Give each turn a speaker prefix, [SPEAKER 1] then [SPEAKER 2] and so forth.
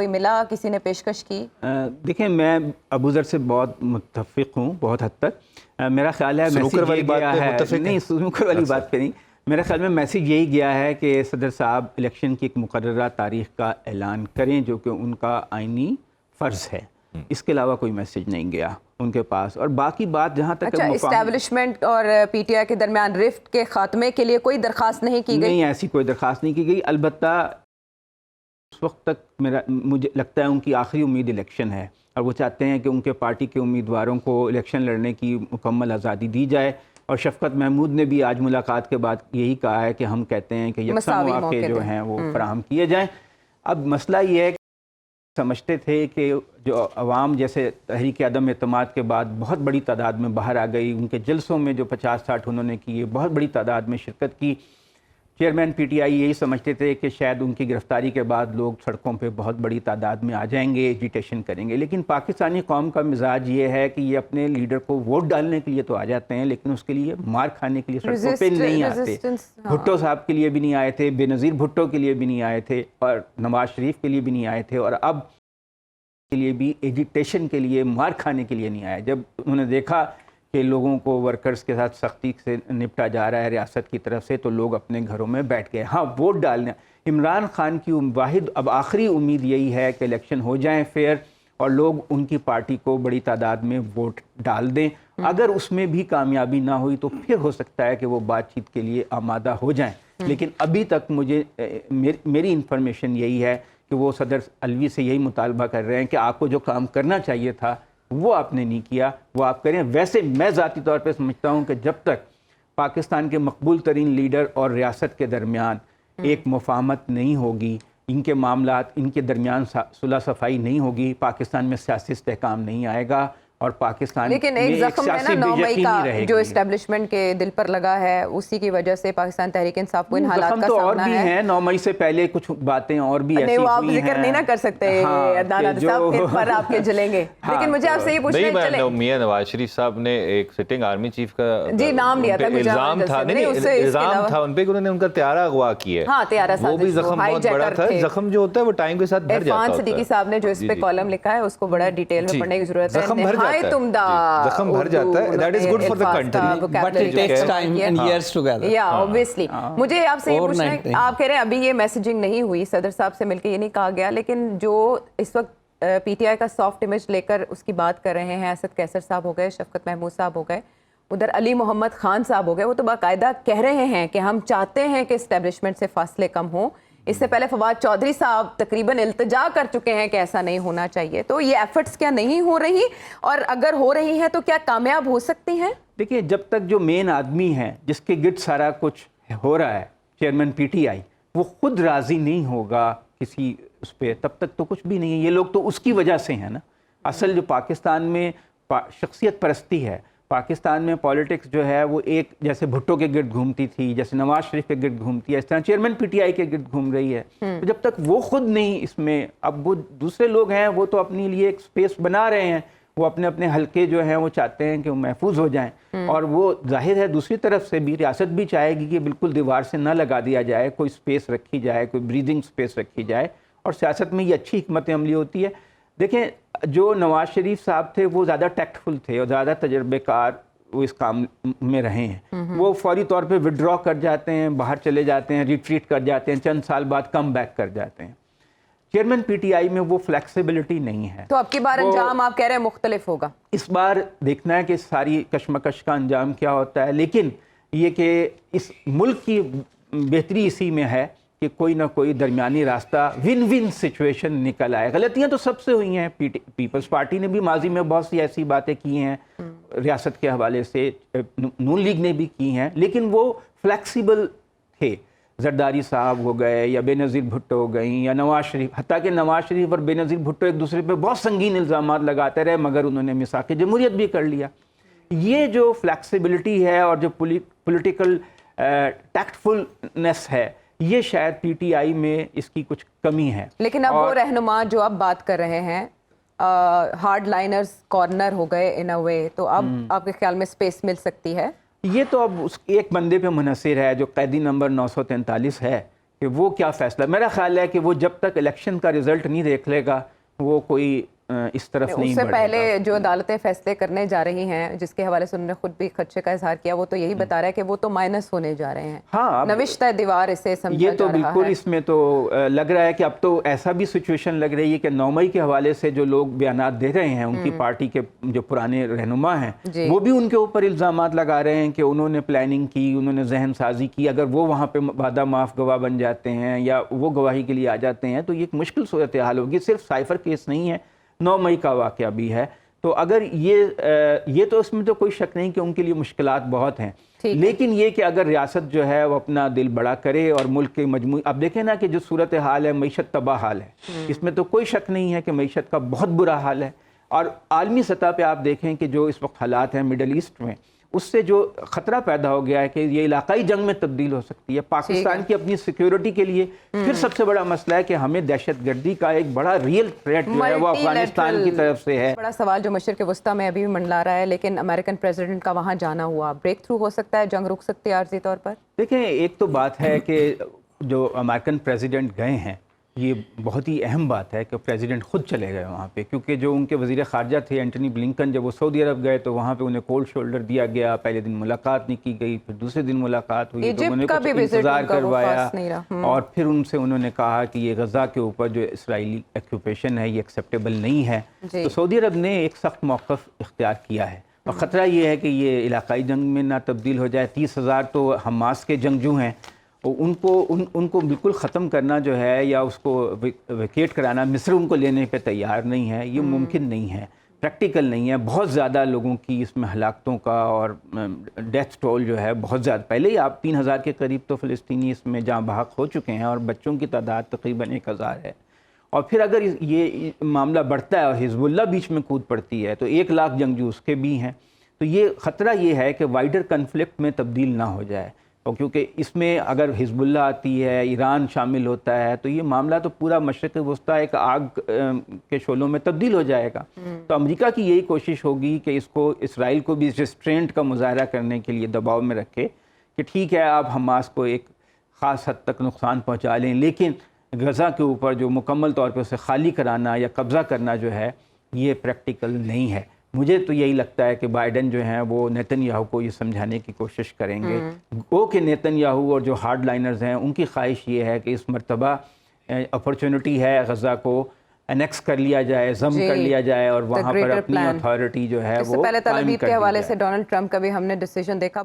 [SPEAKER 1] کوئی ملا, کسی نے پیشکش کی؟
[SPEAKER 2] دیکھیں میں ابو ذر سے بہت متفق ہوں بہت حد تک. میرا خیال ہے
[SPEAKER 3] سنوکر والی بات پہ متفق
[SPEAKER 2] نہیں, سنوکر والی بات پہ نہیں, میرے خیال میں میسیج یہی گیا ہے کہ صدر صاحب الیکشن کی ایک مقررہ تاریخ کا اعلان کریں جو کہ ان کا آئینی فرض ہے. اس کے علاوہ کوئی میسیج نہیں گیا ان کے پاس. اور باقی بات جہاں تک
[SPEAKER 1] اچھا, اسٹیبلشمنٹ اور پی ٹی آئی کے درمیان رفٹ کے خاتمے کے لیے کوئی درخواست نہیں کی گئی؟
[SPEAKER 2] نہیں, ایسی کوئی درخواست نہیں کی گئی. البتہ اس وقت تک مجھے لگتا ہے ان کی آخری امید الیکشن ہے, اور وہ چاہتے ہیں کہ ان کے پارٹی کے امیدواروں کو الیکشن لڑنے کی مکمل آزادی دی جائے. اور شفقت محمود نے بھی آج ملاقات کے بعد یہی کہا ہے کہ ہم کہتے ہیں کہ یکساں مواقع جو ہیں وہ فراہم کیے جائیں. اب مسئلہ یہ ہے کہ سمجھتے تھے کہ جو عوام جیسے تحریک عدم اعتماد کے بعد بہت بڑی تعداد میں باہر آ گئی, ان کے جلسوں میں جو 50-60 انہوں نے کیے, بہت بڑی تعداد میں شرکت کی. چیئرمین پی ٹی آئی یہی سمجھتے تھے کہ شاید ان کی گرفتاری کے بعد لوگ سڑکوں پہ بہت بڑی تعداد میں آ جائیں گے, ایجیٹیشن کریں گے. لیکن پاکستانی قوم کا مزاج یہ ہے کہ یہ اپنے لیڈر کو ووٹ ڈالنے کے لیے تو آ جاتے ہیں, لیکن اس کے لیے مار کھانے کے لیے سڑکوں پہ نہیں آتے. بھٹو صاحب کے لیے بھی نہیں آئے تھے, بے نظیر بھٹو کے لیے بھی نہیں آئے تھے, اور نواز شریف کے لیے بھی نہیں آئے تھے, اور اب کے لیے بھی ایجیٹیشن کے لیے, مار کھانے کے لیے نہیں آئے. جب انہوں نے دیکھا کہ لوگوں کو ورکرز کے ساتھ سختی سے نپٹا جا رہا ہے ریاست کی طرف سے, تو لوگ اپنے گھروں میں بیٹھ گئے. ہاں, ووٹ ڈالنے عمران خان کی واحد اب آخری امید یہی ہے کہ الیکشن ہو جائیں فیئر, اور لوگ ان کی پارٹی کو بڑی تعداد میں ووٹ ڈال دیں. اگر اس میں بھی کامیابی نہ ہوئی تو پھر ہو سکتا ہے کہ وہ بات چیت کے لیے آمادہ ہو جائیں. لیکن ابھی تک مجھے میری انفارمیشن یہی ہے کہ وہ صدر الوی سے یہی مطالبہ کر رہے ہیں کہ آپ کو جو کام کرنا چاہیے تھا وہ آپ نے نہیں کیا, وہ آپ کریں. ویسے میں ذاتی طور پہ سمجھتا ہوں کہ جب تک پاکستان کے مقبول ترین لیڈر اور ریاست کے درمیان ایک مفاہمت نہیں ہوگی, ان کے معاملات, ان کے درمیان صلح صفائی نہیں ہوگی, پاکستان میں سیاسی استحکام نہیں آئے گا, اور پاکستان
[SPEAKER 1] لیکن ایک زخم ہے نا 9 مئی کا جو اسٹیبلشمنٹ کے دل پر لگا ہے, اسی کی وجہ سے پاکستان تحریک انصاف کو ان حالات کا
[SPEAKER 2] تو اور
[SPEAKER 1] سامنا
[SPEAKER 2] بھی
[SPEAKER 1] ہے.
[SPEAKER 2] ہیں 9 مئی سے پہلے کچھ باتیں اور بھی ایسی ہوئی ہیں.
[SPEAKER 1] نہیں, وہ آپ ذکر نہیں نہ کر سکتے عدالت صاحب کے پر آپ کے جلیں گے. لیکن مجھے آپ سے یہ پوچھنا ہے,
[SPEAKER 3] چلیں میاں نواز شریف صاحب نے ایک سٹنگ آرمی چیف کا
[SPEAKER 1] جی نام لیا تھا,
[SPEAKER 3] الزام تھا, الزام تھا ان پہ کہ انہوں نے ان کا طیارہ اغوا کیا ہے.
[SPEAKER 1] ہاں, طیارہ
[SPEAKER 3] وہ بھی زخم بہت بڑا تھا. زخم جو ہوتا ہے وہ ٹائم کے ساتھ بھر جاتا ہے.
[SPEAKER 1] عرفان صدیقی صاحب نے جو اس پہ کالم لکھا ہے اس کو بڑا ڈیٹیل میں پڑھنے کی ضرورت ہے. نہایت عمدہ
[SPEAKER 3] زخم بھر جاتا ہے. That is good for the country.
[SPEAKER 4] But it takes time and years together.
[SPEAKER 1] Yeah, obviously. مجھے آپ سے یہ پوچھنا ہے, آپ کہہ رہے ہیں ابھی یہ میسیجنگ نہیں ہوئی, صدر صاحب سے مل کے یہ نہیں کہا گیا, لیکن جو اس وقت پی ٹی آئی کا سافٹ امیج لے کر اس کی بات کر رہے ہیں, اسد قیصر صاحب ہو گئے, شفقت محمود صاحب ہو گئے, ادھر علی محمد خان صاحب ہو گئے, وہ تو باقاعدہ کہہ رہے ہیں کہ ہم چاہتے ہیں کہ اسٹیبلشمنٹ سے فاصلے کم ہوں. اس سے پہلے فواد چودھری صاحب تقریباً التجا کر چکے ہیں کہ ایسا نہیں ہونا چاہیے. تو یہ ایفرٹس کیا نہیں ہو رہی, اور اگر ہو رہی ہیں تو کیا کامیاب ہو سکتی ہیں؟
[SPEAKER 2] دیکھیے, جب تک جو مین آدمی ہے جس کے گرد سارا کچھ ہو رہا ہے, چیئرمین پی ٹی آئی, وہ خود راضی نہیں ہوگا کسی اس پہ, تب تک تو کچھ بھی نہیں ہے. یہ لوگ تو اس کی وجہ سے ہیں نا. اصل جو پاکستان میں شخصیت پرستی ہے, پاکستان میں پالیٹکس جو ہے وہ ایک جیسے بھٹو کے گرد گھومتی تھی, جیسے نواز شریف کے گرد گھومتی ہے, اس طرح چیئرمین پی ٹی آئی کے گرد گھوم رہی ہے. تو جب تک وہ خود نہیں اس میں, اب وہ دوسرے لوگ ہیں وہ تو اپنے لیے ایک سپیس بنا رہے ہیں, وہ اپنے اپنے حلقے جو ہیں وہ چاہتے ہیں کہ وہ محفوظ ہو جائیں. اور وہ ظاہر ہے دوسری طرف سے بھی ریاست بھی چاہے گی کہ بالکل دیوار سے نہ لگا دیا جائے, کوئی سپیس رکھی جائے, کوئی بریدنگ سپیس رکھی جائے, اور سیاست میں یہ اچھی حکمت عملی ہوتی ہے. دیکھیں, جو نواز شریف صاحب تھے وہ زیادہ ٹیکٹفل تھے اور زیادہ تجربے کار وہ اس کام میں رہے ہیں. وہ فوری طور پہ وڈرا کر جاتے ہیں, باہر چلے جاتے ہیں, ریٹریٹ کر جاتے ہیں, چند سال بعد کم بیک کر جاتے ہیں. چیئرمین پی ٹی آئی میں وہ فلیکسیبلٹی نہیں ہے.
[SPEAKER 1] تو اب کی بار انجام آپ کہہ رہے ہیں مختلف ہوگا.
[SPEAKER 2] اس بار دیکھنا ہے کہ ساری کشمکش کا انجام کیا ہوتا ہے. لیکن یہ کہ اس ملک کی بہتری اسی میں ہے کہ کوئی نہ کوئی درمیانی راستہ ون ون سچویشن نکل آئے. غلطیاں تو سب سے ہوئی ہیں, پیپلز پارٹی نے بھی ماضی میں بہت سی ایسی باتیں کی ہیں ریاست کے حوالے سے, نون لیگ نے بھی کی ہیں, لیکن وہ فلیکسیبل تھے. زرداری صاحب ہو گئے یا بے نظیر بھٹو ہو گئیں یا نواز شریف, حتیٰ کہ نواز شریف اور بے نظیر بھٹو ایک دوسرے پہ بہت سنگین الزامات لگاتے رہے, مگر انہوں نے میثاق جمہوریت بھی کر لیا. یہ جو فلیکسیبلٹی ہے اور جو پولیٹیکل ٹیکٹفلنس ہے, یہ شاید پی ٹی آئی میں اس کی کچھ کمی ہے.
[SPEAKER 1] لیکن اب وہ رہنما جو اب بات کر رہے ہیں ہارڈ لائنرز کارنر ہو گئے ان اے وے, تو اب آپ کے خیال میں سپیس مل سکتی ہے؟
[SPEAKER 2] یہ تو اب اس ایک بندے پہ منحصر ہے جو قیدی نمبر 943 ہے کہ وہ کیا فیصلہ. میرا خیال ہے کہ وہ جب تک الیکشن کا رزلٹ نہیں دیکھ لے گا وہ کوئی اس طرف نہیں
[SPEAKER 1] اس سے
[SPEAKER 2] بڑھے گا.
[SPEAKER 1] پہلے جو عدالتیں فیصلے کرنے جا رہی ہیں جس کے حوالے سے انہوں نے خود بھی خدشے کا اظہار کیا، وہ تو یہی بتا رہا ہے کہ وہ تو مائنس ہونے جا رہے ہیں.
[SPEAKER 2] ہاں
[SPEAKER 1] نوشتہ دیوار اسے سمجھا
[SPEAKER 2] یہ تو
[SPEAKER 1] جا رہا
[SPEAKER 2] بالکل
[SPEAKER 1] ہے.
[SPEAKER 2] اس میں تو لگ رہا ہے کہ اب تو ایسا بھی سچویشن لگ رہی ہے کہ 9 مئی کے حوالے سے جو لوگ بیانات دے رہے ہیں ان کی پارٹی کے جو پرانے رہنما ہیں وہ بھی ان کے اوپر الزامات لگا رہے ہیں کہ انہوں نے پلاننگ کی، انہوں نے ذہن سازی کی. اگر وہ وہاں پہ وعدہ معاف گواہ بن جاتے ہیں یا وہ گواہی کے لیے آ جاتے ہیں تو یہ ایک مشکل صورتحال ہوگی. صرف سائفر کیس نہیں ہے، 9 مئی کا واقعہ بھی ہے. تو اگر یہ تو اس میں تو کوئی شک نہیں کہ ان کے لیے مشکلات بہت ہیں، لیکن یہ کہ اگر ریاست جو ہے وہ اپنا دل بڑا کرے اور ملک کے مجموعی، اب دیکھیں نا کہ جو صورتحال ہے معیشت تباہ حال ہے، اس میں تو کوئی شک نہیں ہے کہ معیشت کا بہت برا حال ہے. اور عالمی سطح پہ آپ دیکھیں کہ جو اس وقت حالات ہیں مڈل ایسٹ میں، اس سے جو خطرہ پیدا ہو گیا ہے کہ یہ علاقائی جنگ میں تبدیل ہو سکتی ہے. پاکستان کی اپنی سیکیورٹی کے لیے پھر سب سے بڑا مسئلہ ہے کہ ہمیں دہشت گردی کا ایک بڑا ریئل تھریٹ جو ہے وہ افغانستان کی طرف سے ہے.
[SPEAKER 1] بڑا سوال جو مشرق وسطیٰ میں ابھی بھی منڈلا رہا ہے، لیکن امریکن پریزیڈنٹ کا وہاں جانا ہوا، بریک تھرو ہو سکتا ہے، جنگ رک سکتی ہے عارضی طور پر؟
[SPEAKER 2] دیکھیں ایک تو بات ہے کہ جو امریکن پریزیڈنٹ گئے ہیں یہ بہت ہی اہم بات ہے کہ پریزیڈنٹ خود چلے گئے وہاں پہ، کیونکہ جو ان کے وزیر خارجہ تھے اینٹونی بلنکن، جب وہ سعودی عرب گئے تو وہاں پہ انہیں کولڈ شولڈر دیا گیا. پہلے دن ملاقات نہیں کی گئی، پھر دوسرے دن ملاقات ہوئی تو انہوں نے کچھ انتظار کروایا اور پھر ان سے انہوں نے کہا کہ یہ غزہ کے اوپر جو اسرائیلی آکوپیشن ہے یہ ایکسیپٹیبل نہیں ہے. تو سعودی عرب نے ایک سخت موقف اختیار کیا ہے اور خطرہ یہ ہے کہ یہ علاقائی جنگ میں نہ تبدیل ہو جائے. 30,000 تو حماس کے جنگجو ہیں، ان کو بالکل ختم کرنا جو ہے یا اس کو ویکیٹ کرانا، مصر ان کو لینے پہ تیار نہیں ہے. یہ ممکن نہیں ہے، پریکٹیکل نہیں ہے. بہت زیادہ لوگوں کی اس میں ہلاکتوں کا اور ڈیتھ ٹول جو ہے بہت زیادہ، پہلے ہی آپ 3,000 کے قریب تو فلسطینی اس میں جاں بحق ہو چکے ہیں اور بچوں کی تعداد تقریباً 1,000 ہے. اور پھر اگر یہ معاملہ بڑھتا ہے اور حزب اللہ بیچ میں کود پڑتی ہے تو 1,00,000 جنگجو اس کے بھی ہیں. تو یہ خطرہ یہ ہے کہ وائڈر کنفلکٹ میں تبدیل نہ ہو جائے، اور کیونکہ اس میں اگر حزب اللہ آتی ہے، ایران شامل ہوتا ہے تو یہ معاملہ تو پورا مشرق وسطیٰ ایک آگ کے شعلوں میں تبدیل ہو جائے گا. تو امریکہ کی یہی کوشش ہوگی کہ اس کو، اسرائیل کو بھی ریسٹرینٹ کا مظاہرہ کرنے کے لیے دباؤ میں رکھے کہ ٹھیک ہے آپ حماس کو ایک خاص حد تک نقصان پہنچا لیں، لیکن غزہ کے اوپر جو مکمل طور پہ اسے خالی کرانا یا قبضہ کرنا جو ہے یہ پریکٹیکل نہیں ہے. مجھے تو یہی لگتا ہے کہ بائیڈن جو ہیں وہ نیتن یاہو کو یہ سمجھانے کی کوشش کریں گے. وہ کہ نیتن یاہو اور جو ہارڈ لائنرز ہیں ان کی خواہش یہ ہے کہ اس مرتبہ اپرچونٹی ہے غزہ کو انیکس کر لیا جائے، ضم کر لیا جائے اور وہاں پر اپنی اتھارٹی جو ہے وہ
[SPEAKER 1] پہلے تل ابیب کے حوالے سے ڈونلڈ ٹرمپ کا بھی ہم نے ڈیسیجن دیکھا.